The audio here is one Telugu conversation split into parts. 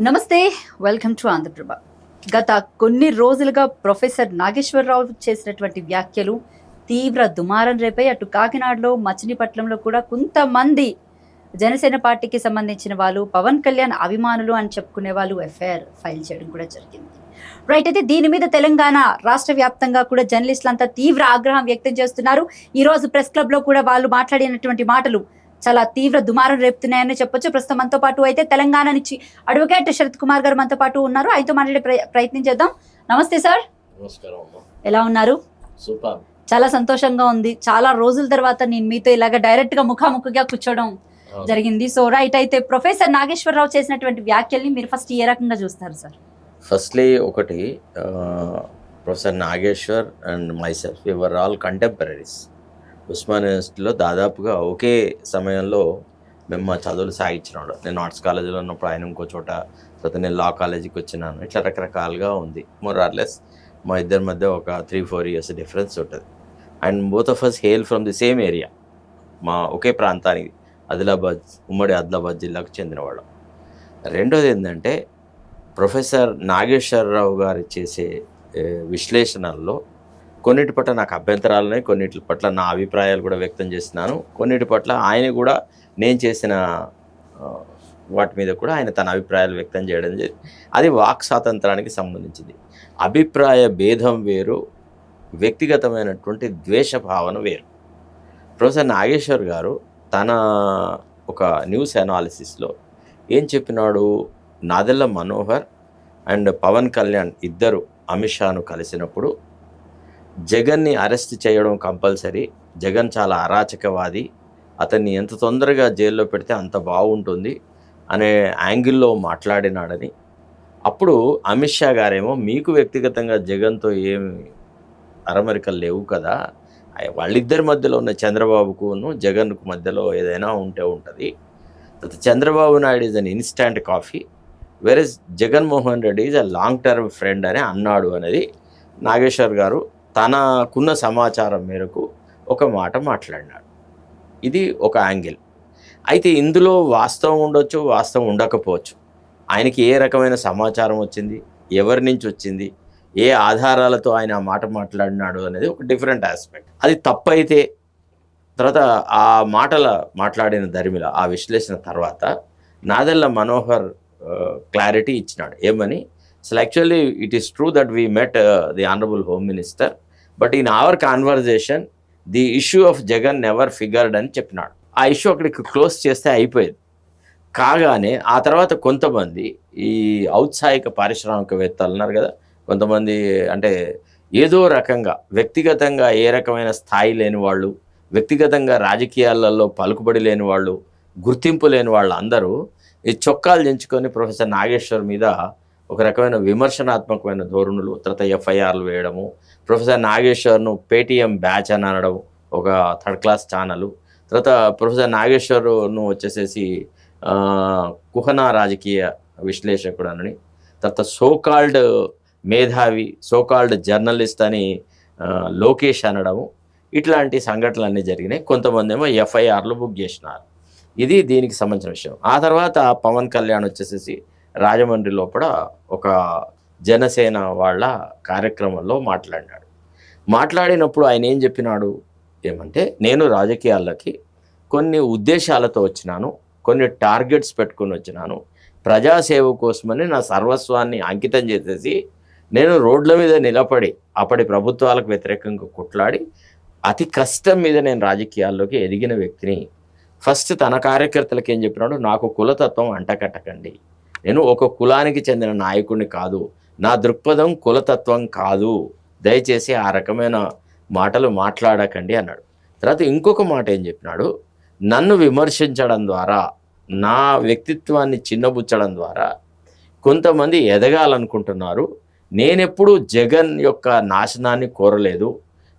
నమస్తే, వెల్కమ్ టు ఆంధ్రప్రభ. గత కొన్ని రోజులుగా ప్రొఫెసర్ నాగేశ్వరరావు చేసినటువంటి వ్యాఖ్యలు తీవ్ర దుమారం రేపాయి. అటు కాకినాడలో, మచిలీపట్నంలో కూడా కొంతమంది జనసేన పార్టీకి సంబంధించిన వాళ్ళు, పవన్ కళ్యాణ్ అభిమానులు అని చెప్పుకునే వాళ్ళు ఎఫ్ఐఆర్ ఫైల్ చేయడం కూడా జరిగింది. రైట్, అయితే దీని మీద తెలంగాణ రాష్ట్ర వ్యాప్తంగా కూడా జర్నలిస్టులు అంతా తీవ్ర ఆగ్రహం వ్యక్తం చేస్తున్నారు. ఈ రోజు ప్రెస్ క్లబ్ లో కూడా వాళ్ళు మాట్లాడినటువంటి మాటలు చాలా తీవ్ర దుమారం రేపుతున్నాయని చెప్పొచ్చు. ప్రస్తుతం మనతో పాటు అయితే తెలంగాణ నుంచి అడ్వకేట్ శరత్ కుమార్ గారు మనతో పాటు ఉన్నారు. ఆయనతో మాట్లాడే ప్రయత్నం చేద్దాం. నమస్తే సార్. నమస్కారం. ఎలా ఉన్నారు? సూపర్. చాలా సంతోషంగా ఉంది. చాలా రోజుల తర్వాత నేను మీతో ఇలాగ డైరెక్ట్ గా ముఖాముఖిగా కూర్చోవడం జరిగింది. సో రైట్, అయితే ప్రొఫెసర్ నాగేశ్వరరావు చేసినటువంటి వ్యాఖ్యల్ని మీరు ఫస్ట్ ఏ రకంగా చూస్తారు సార్? ఫస్ట్లీ ఒకటి, professor Nageshwar and myself your all contemporaries. Osmania యూనివర్సిటీలో దాదాపుగా ఒకే సమయంలో మేము మా చదువులు సాగించినాడు. నేను ఆర్ట్స్ కాలేజీలో ఉన్నప్పుడు ఆయన ఇంకో చోట, తర్వాత నేను లా కాలేజీకి వచ్చినాను. ఇట్లా రకరకాలుగా ఉంది. మోర్ ఆర్ లెస్ మా ఇద్దరి మధ్య ఒక 3-4 years డిఫరెన్స్ ఉంటుంది. And both of us hail from the same area. మా ఒకే ప్రాంతానికి, ఉమ్మడి ఆదిలాబాద్ జిల్లాకు చెందినవాళ్ళం. రెండోది ఏంటంటే, ప్రొఫెసర్ నాగేశ్వరరావు గారు చేసే విశ్లేషణల్లో కొన్నిటి పట్ల నాకు అభ్యంతరాలు ఉన్నాయి, కొన్నిటి పట్ల నా అభిప్రాయాలు కూడా వ్యక్తం చేస్తున్నాను. కొన్నిటి పట్ల ఆయన కూడా నేను చేసిన వాటి మీద కూడా ఆయన తన అభిప్రాయాలు వ్యక్తం చేయడం జరిగింది. అది వాక్ స్వాతంత్రానికి సంబంధించింది. అభిప్రాయ భేదం వేరు, వ్యక్తిగతమైనటువంటి ద్వేష భావన వేరు. ప్రొఫెసర్ నాగేశ్వర్ గారు తన ఒక న్యూస్ అనాలిసిస్లో ఏం చెప్పినాడు, నాదెళ్ల మనోహర్ అండ్ పవన్ కళ్యాణ్ ఇద్దరు అమిత్ షాను కలిసినప్పుడు జగన్ని అరెస్ట్ చేయడం కంపల్సరీ, జగన్ చాలా అరాచకవాది, అతన్ని ఎంత తొందరగా జైల్లో పెడితే అంత బాగుంటుంది అనే యాంగిల్లో మాట్లాడినాడని. అప్పుడు అమిత్ షా గారేమో, మీకు వ్యక్తిగతంగా జగన్తో ఏమి అరమరికలు లేవు కదా, వాళ్ళిద్దరి మధ్యలో ఉన్న చంద్రబాబుకును జగన్కు మధ్యలో ఏదైనా ఉంటే ఉంటుంది. Chandrababu Naidu is an instant coffee, versus Jaganmohan Reddy is a long term friend అని అన్నాడు అనేది నాగేశ్వర్ గారు తనకున్న సమాచారం మేరకు ఒక మాట మాట్లాడినాడు. ఇది ఒక యాంగిల్. అయితే ఇందులో వాస్తవం ఉండొచ్చు, వాస్తవం ఉండకపోవచ్చు. ఆయనకి ఏ రకమైన సమాచారం వచ్చింది, ఎవరి నుంచి వచ్చింది, ఏ ఆధారాలతో ఆయన ఆ మాట మాట్లాడినాడు అనేది ఒక డిఫరెంట్ ఆస్పెక్ట్. అది తప్పైతే తర్వాత ఆ మాట్లాడిన దరిమిల ఆ విశ్లేషణ తర్వాత నాదెళ్ల మనోహర్ క్లారిటీ ఇచ్చినాడు. ఏమని, అసలు actually it is true that we met the honourable home minister, but in our conversation the issue of Jagan never figured అని చెప్పినాడు. ఆ ఇష్యూ అక్కడికి క్లోజ్ చేస్తే అయిపోయేది. కాగానే ఆ తర్వాత కొంతమంది ఈ ఔత్సాహిక పారిశ్రామికవేత్తలు ఉన్నారు కదా, కొంతమంది అంటే ఏదో రకంగా వ్యక్తిగతంగా ఏ రకమైన స్థాయి లేని వాళ్ళు, వ్యక్తిగతంగా రాజకీయాలలో పలుకుబడి లేని వాళ్ళు, గుర్తింపు లేని వాళ్ళు అందరూ ఈ చొక్కాలు దించుకొని ప్రొఫెసర్ నాగేశ్వర్ మీద ఒక రకమైన విమర్శనాత్మకమైన ధోరణులు, తర్వాత ఎఫ్ఐఆర్లు వేయడము, ప్రొఫెసర్ నాగేశ్వర్ను పేటీఎం బ్యాచ్ అని అనడం, ఒక 3rd class ఛానల్, తర్వాత ప్రొఫెసర్ నాగేశ్వర్ను వచ్చేసేసి కుహనా రాజకీయ విశ్లేషకుడు అని, తర్వాత సోకాల్డ్ మేధావి, సోకాల్డ్ జర్నలిస్ట్ అని లోకేష్ అనడము, ఇట్లాంటి సంఘటనలు అన్నీ జరిగినాయి. కొంతమంది ఏమో ఎఫ్ఐఆర్లు బుక్ చేసినారు. ఇది దీనికి సంబంధించిన విషయం. ఆ తర్వాత పవన్ కళ్యాణ్ వచ్చేసేసి రాజమండ్రి లోపల ఒక జనసేన వాళ్ళ కార్యక్రమంలో మాట్లాడినప్పుడు ఆయన ఏం చెప్పినాడు ఏమంటే, నేను రాజకీయాల్లోకి కొన్ని ఉద్దేశాలతో వచ్చినాను, కొన్ని టార్గెట్స్ పెట్టుకుని వచ్చినాను, ప్రజాసేవ కోసమని నా సర్వస్వాన్ని అంకితం చేసేసి నేను రోడ్ల మీద నిలబడి అప్పటి ప్రభుత్వాలకు వ్యతిరేకంగా కొట్లాడి అతి కష్టం మీద నేను రాజకీయాల్లోకి ఎదిగిన వ్యక్తిని. ఫస్ట్ తన కార్యకర్తలకు ఏం చెప్పినాడు, నాకు కులతత్వం అంటకట్టకండి, నేను ఒక కులానికి చెందిన నాయకుడిని కాదు, నా దృక్పథం కులతత్వం కాదు, దయచేసి ఆ రకమైన మాటలు మాట్లాడకండి అన్నాడు. తర్వాత ఇంకొక మాట ఏం చెప్పినాడు, నన్ను విమర్శించడం ద్వారా, నా వ్యక్తిత్వాన్ని చిన్నబుచ్చడం ద్వారా కొంతమంది ఎదగాలనుకుంటున్నారు. నేనెప్పుడు జగన్ యొక్క నాశనాన్ని కోరలేదు,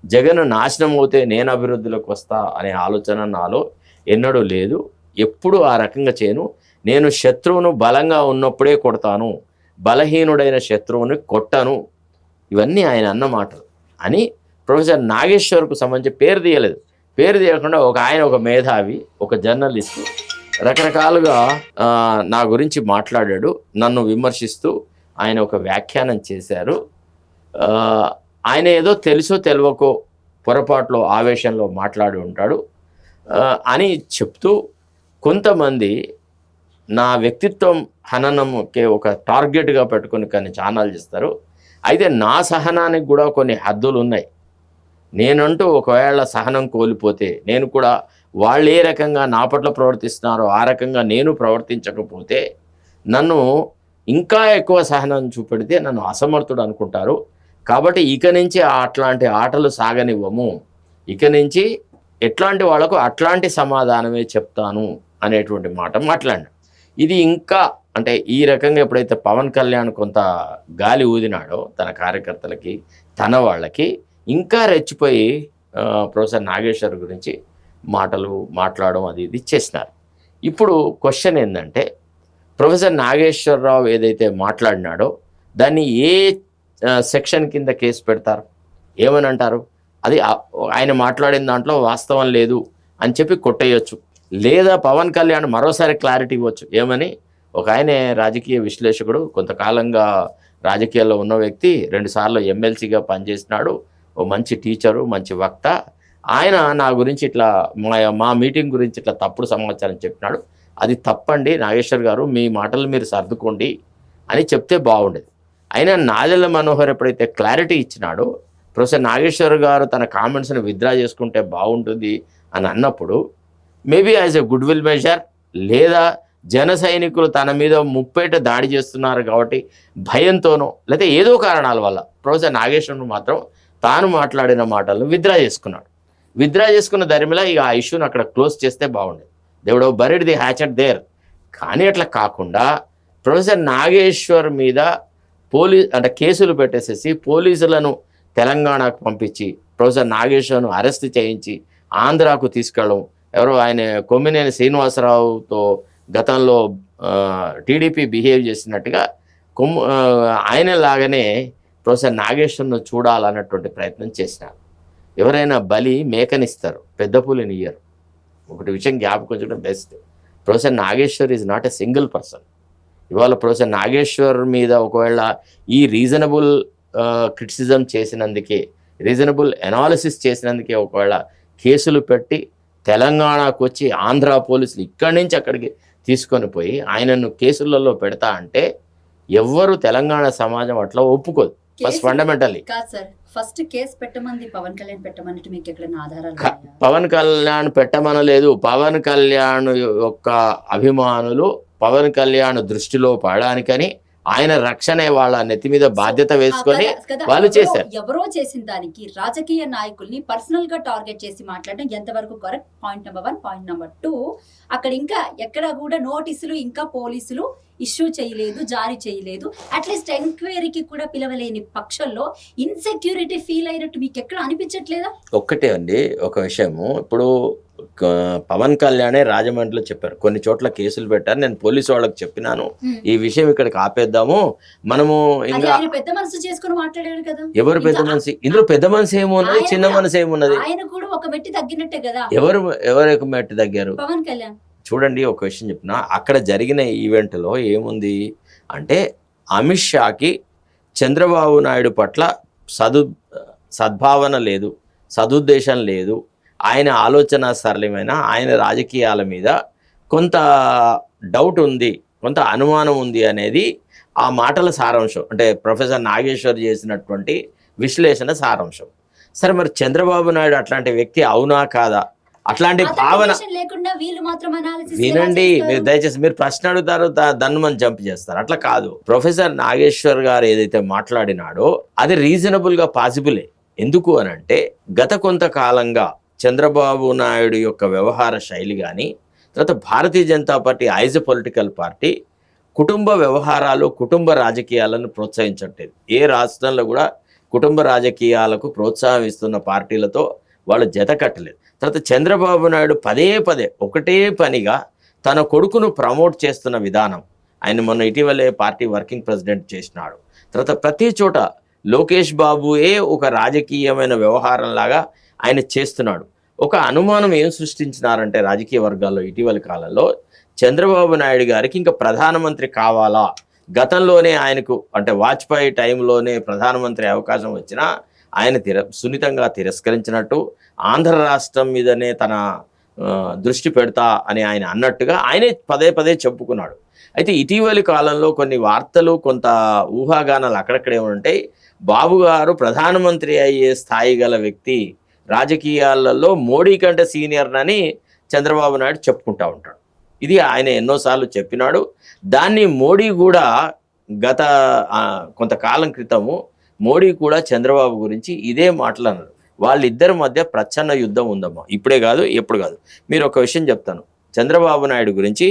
జగన్ నాశనం అవుతే నేను అభివృద్ధిలోకి వస్తా అనే ఆలోచన నాలో ఎన్నడూ లేదు, ఎప్పుడు ఆ రకంగా చేయను, నేను శత్రువును బలంగా ఉన్నప్పుడే కొడతాను, బలహీనుడైన శత్రువుని కొట్టను. ఇవన్నీ ఆయన అన్న మాటలు అని ప్రొఫెసర్ నాగేశ్వర్కు సంబంధించి పేరు తీయలేదు, పేరు తీయకుండా ఆయన ఒక మేధావి, ఒక జర్నలిస్టు, రకరకాలుగా నా గురించి మాట్లాడాడు. నన్ను విమర్శిస్తూ ఆయన ఒక వ్యాఖ్యానం చేశారు. ఆయన ఏదో తెలుసో తెలియకో పొరపాట్లో ఆవేశంలో మాట్లాడి ఉంటాడు అని చెప్తూ కొంతమంది నా వ్యక్తిత్వం హననంకే ఒక టార్గెట్గా పెట్టుకొని కొన్ని ఛానల్ చేస్తారు. అయితే నా సహనానికి కూడా కొన్ని హద్దులు ఉన్నాయి. నేనంటూ ఒకవేళ సహనం కోల్పోతే, నేను కూడా వాళ్ళు ఏ రకంగా నా పట్ల ప్రవర్తిస్తున్నారో ఆ రకంగా నేను ప్రవర్తించకపోతే నన్ను ఇంకా ఎక్కువ సహనం చూపెడితే నన్ను అసమర్థుడు అనుకుంటారు. కాబట్టి ఇక నుంచి అట్లాంటి ఆటలు సాగనివ్వము, ఇక నుంచి ఎట్లాంటి వాళ్ళకు అట్లాంటి సమాధానమే చెప్తాను అనేటువంటి మాట మాట్లాడినాడు. ఇది ఇంకా అంటే ఈ రకంగా ఎప్పుడైతే పవన్ కళ్యాణ్ కొంత గాలి ఊదినాడో తన కార్యకర్తలకి, తన వాళ్ళకి, ఇంకా రెచ్చిపోయి ప్రొఫెసర్ నాగేశ్వర్ గురించి మాట్లాడడం అది ఇది చేసినారు. ఇప్పుడు క్వశ్చన్ ఏంటంటే, ప్రొఫెసర్ నాగేశ్వరరావు ఏదైతే మాట్లాడినాడో దాన్ని ఏ సెక్షన్ కింద కేసు పెడతారు, ఏమని అంటారు? అది ఆయన మాట్లాడిన దాంట్లో వాస్తవం లేదు అని చెప్పి కొట్టేయచ్చు. లేదా పవన్ కళ్యాణ్ మరోసారి క్లారిటీ ఇవ్వచ్చు. ఏమని? ఒక ఆయన రాజకీయ విశ్లేషకుడు, కొంతకాలంగా రాజకీయాల్లో ఉన్న వ్యక్తి, 2 సార్లు ఎమ్మెల్సీగా పనిచేసినాడు, ఓ మంచి టీచరు, మంచి వక్త. ఆయన నా గురించి ఇట్లా మా మీటింగ్ గురించి ఇట్లా తప్పుడు సమాచారం చెప్పినాడు. అది తప్పండి నాగేశ్వర్ గారు, మీ మాటలు మీరు సర్దుకోండి అని చెప్తే బాగుండేది. అయినా నాదెళ్ల మనోహర్ ఎప్పుడైతే క్లారిటీ ఇచ్చినాడో, ప్రొఫెసర్ నాగేశ్వర్ గారు తన కామెంట్స్ని విత్డ్రా చేసుకుంటే బాగుంటుంది అని అన్నప్పుడు, maybe as a good will measure, లేదా జన సైనికులు తన మీద ముప్పేట దాడి చేస్తున్నారు కాబట్టి భయంతోనో, లేదా ఏదో కారణాల వల్ల ప్రొఫెసర్ నాగేశ్వర్ మాత్రం తాను మాట్లాడిన మాటలను విత్డ్రా చేసుకున్నాడు. విత్డ్రా చేసుకున్న ధర్మిలా ఇక ఆ ఇష్యూని అక్కడ క్లోజ్ చేస్తే బాగుండేది. దేవుడో బరిడ్ ది హ్యాచ్ దేర్. కానీ అట్లా కాకుండా ప్రొఫెసర్ నాగేశ్వర్ మీద కేసులు పెట్టేసేసి పోలీసులను తెలంగాణకు పంపించి ప్రొఫెసర్ నాగేశ్వర్ను అరెస్ట్ చేయించి ఆంధ్రాకు తీసుకెళ్ళడం, ఎవరో ఆయన కొమ్మినేని శ్రీనివాసరావుతో గతంలో టీడీపీ బిహేవ్ చేసినట్టుగా ఆయన లాగానే ప్రొఫెసర్ నాగేశ్వర్ను చూడాలన్నటువంటి ప్రయత్నం చేసినారు. ఎవరైనా బలి మేకనిస్తారు, పెద్ద పులిని ఇయ్యరు. ఒకటి విషయం జ్ఞాపకం ఉంచడం best. Professor Nageshwar is not a single person. ఇవాళ ప్రొఫెసర్ నాగేశ్వర్ మీద ఒకవేళ ఈ రీజనబుల్ క్రిటిసిజం చేసినందుకే, రీజనబుల్ ఎనాలిసిస్ చేసినందుకే ఒకవేళ కేసులు పెట్టి తెలంగాణకు వచ్చి ఆంధ్ర పోలీసులు ఇక్కడి నుంచి అక్కడికి తీసుకొని పోయి ఆయనను కేసులలో పెడతా అంటే ఎవ్వరు తెలంగాణ సమాజం అట్లా ఒప్పుకోదు. ఫస్ట్ ఫండమెంటల్లీ ఫస్ట్ కేసు పెట్టమంది పవన్ కళ్యాణ్ పెట్టమన్నట్టు మీకు ఎక్కడైనా ఆధారాలు? పవన్ కళ్యాణ్ పెట్టమనలేదు. పవన్ కళ్యాణ్ యొక్క అభిమానులు పవన్ కళ్యాణ్ దృష్టిలో పడడానికని ఆయన రక్షణ వాళ్ళ నెత్తి మీద బాధ్యత వేసుకొని వాళ్ళు చేశారు. ఎవరో చేసిన దానికి రాజకీయ నాయకుల్ని పర్సనల్ గా టార్గెట్ చేసి మాట్లాడడం ఎంతవరకు correct? Point number 1. Point number 2, అక్కడ ఇంకా ఎక్కడ కూడా నోటీసులు ఇంకా పోలీసులు ఇష్యూ చేయలేదు, జారీ చేయలేదు. అట్లీస్ట్ ఎంక్వైరీకి కూడా పిలవలేని పక్షంలో ఇన్సెక్యూరిటీ ఫీల్ అయినట్టు మీకు ఎక్కడ అనిపించట్లేదా? ఒక్కటే అండి ఒక విషయము, ఇప్పుడు పవన్ కళ్యాణే రాజమండ్రిలో చెప్పారు, కొన్ని చోట్ల కేసులు పెట్టారు, నేను పోలీసు వాళ్ళకి చెప్పినాను ఈ విషయం ఇక్కడికి ఆపేద్దాము మనము. ఇంకా పెద్ద మనసు చేసుకుని మాట్లాడారు కదా. ఎవరు పెద్ద మనిషి? ఇందులో పెద్ద మనసు ఏమున్నది, చిన్న మనసు ఏమున్నది? ఆయన కూడా ఒక మెట్టి తగ్గినట్టే కదా. ఎవరు మెట్టి తగ్గారు? పవన్ కళ్యాణ్. చూడండి ఒక విషయం చెప్పిన, అక్కడ జరిగిన ఈవెంట్లో ఏముంది అంటే అమిత్ షాకి చంద్రబాబు నాయుడు పట్ల సద్భావన లేదు, సదుద్దేశం లేదు, ఆయన ఆలోచన సరళమైన, ఆయన రాజకీయాల మీద కొంత డౌట్ ఉంది, కొంత అనుమానం ఉంది అనేది ఆ మాటల సారాంశం. అంటే ప్రొఫెసర్ నాగేశ్వర్ చేసినటువంటి విశ్లేషణ సారాంశం. సరే మరి చంద్రబాబు నాయుడు అట్లాంటి వ్యక్తి అవునా కాదా? అట్లాంటి భావన వినండి, మీరు దయచేసి మీరు ప్రశ్న అడుగుతారు, దాన్ని మనం జంప్ చేస్తారు. అట్లా కాదు. ప్రొఫెసర్ నాగేశ్వర్ గారు ఏదైతే మాట్లాడినాడో అది రీజనబుల్గా పాసిబులే. ఎందుకు అని అంటే గత కొంతకాలంగా చంద్రబాబు నాయుడు యొక్క వ్యవహార శైలి కానీ, తర్వాత Bharatiya Janata party as a political party కుటుంబ వ్యవహారాలు, కుటుంబ రాజకీయాలను ప్రోత్సహించట్లేదు. ఏ రాష్ట్రంలో కూడా కుటుంబ రాజకీయాలకు ప్రోత్సాహం ఇస్తున్న పార్టీలతో వాళ్ళు జత కట్టలేదు. తర్వాత చంద్రబాబు నాయుడు పదే ఒకటే పనిగా తన కొడుకును ప్రమోట్ చేస్తున్న విధానం, ఆయన మొన్న ఇటీవలే పార్టీ వర్కింగ్ ప్రెసిడెంట్ చేసినాడు. తర్వాత ప్రతి చోట లోకేష్ బాబుయే ఒక రాజకీయమైన వ్యవహారంలాగా ఆయన చేస్తున్నాడు. ఒక అనుమానం ఏం సృష్టించినారంటే రాజకీయ వర్గాల్లో ఇటీవలి కాలంలో చంద్రబాబు నాయుడు గారికి ఇంకా ప్రధానమంత్రి కావాలా, గతంలోనే ఆయనకు అంటే వాజ్పేయి టైంలోనే ప్రధానమంత్రి అవకాశం వచ్చినా ఆయన సున్నితంగా తిరస్కరించినట్టు, ఆంధ్ర రాష్ట్రం మీదనే తన దృష్టి పెడతా అని ఆయన అన్నట్టుగా ఆయనే పదే పదే చెప్పుకున్నాడు. అయితే ఇటీవలి కాలంలో కొన్ని వార్తలు, కొంత ఊహాగానాలు అక్కడక్కడే ఉంటాయి. బాబు గారు ప్రధానమంత్రి అయ్యే స్థాయి గల వ్యక్తి, రాజకీయాలలో మోడీ కంటే సీనియర్ అని చంద్రబాబు నాయుడు చెప్పుకుంటా ఉంటాడు. ఇది ఆయన ఎన్నోసార్లు చెప్పినాడు. దాన్ని మోడీ కూడా గత కొంతకాలం క్రితము మోడీ కూడా చంద్రబాబు గురించి ఇదే మాట్లాడినారు. వాళ్ళిద్దరి మధ్య ప్రచ్ఛన్న యుద్ధం ఉందమ్మా. ఇప్పుడే కాదు, ఎప్పుడు కాదు. మీరు ఒక విషయం చెప్తాను. చంద్రబాబు నాయుడు గురించి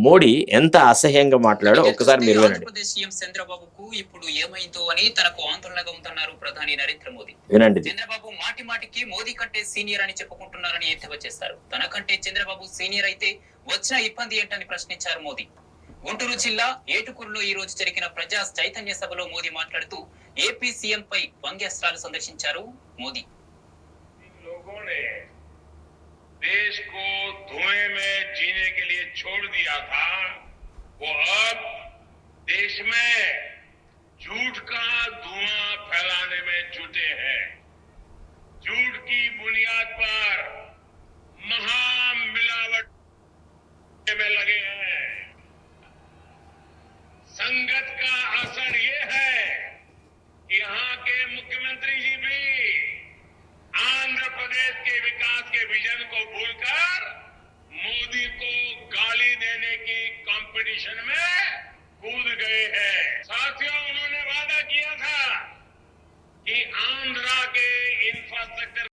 మోడీ ఎంత అసహ్యంగా మాట్లాడో ఒక్కసారి మీరు వినండి. ఆంధ్రప్రదేశ్ సీఎం చంద్రబాబుకు ఇప్పుడు ఏమైందో అని తనకు ఆందోళనగా ఉంటున్నారు ప్రధాని నరేంద్ర మోదీ. వినండి. చంద్రబాబు మాటి మాటికి మోదీ కంటే సీనియర్ అని చెప్పుకుంటున్నారని ఎద్దేవా చేస్తారు. తనకంటే చంద్రబాబు సీనియర్ అయితే వచ్చిన ఇబ్బంది ఏంటని ప్రశ్నించారు మోదీ. గుంటూరు జిల్లా ఏటుకూరులో ఈ రోజు జరిగిన ప్రజా చైతన్య సభలో మోదీ మాట్లాడుతూ ఏపీ సీఎం పై వ్యంగ్యాస్త్రాలు సందర్శించారు మోదీ. देश को धुएं में जीने के लिए छोड़ दिया था, वो अब देश में झूठ का धुआं फैलाने में जुटे हैं। झूठ की बुनियाद पर महामिलावट में लगे हैं। संगत का असर ये है कि यहाँ के मुख्यमंत्री जी भी आंध्र प्रदेश के विकास के विजन को भूलकर मोदी को गाली देने की कंपटीशन में कूद गए हैं। साथियों, उन्होंने वादा किया था कि आंध्रा के इंफ्रास्ट्रक्चर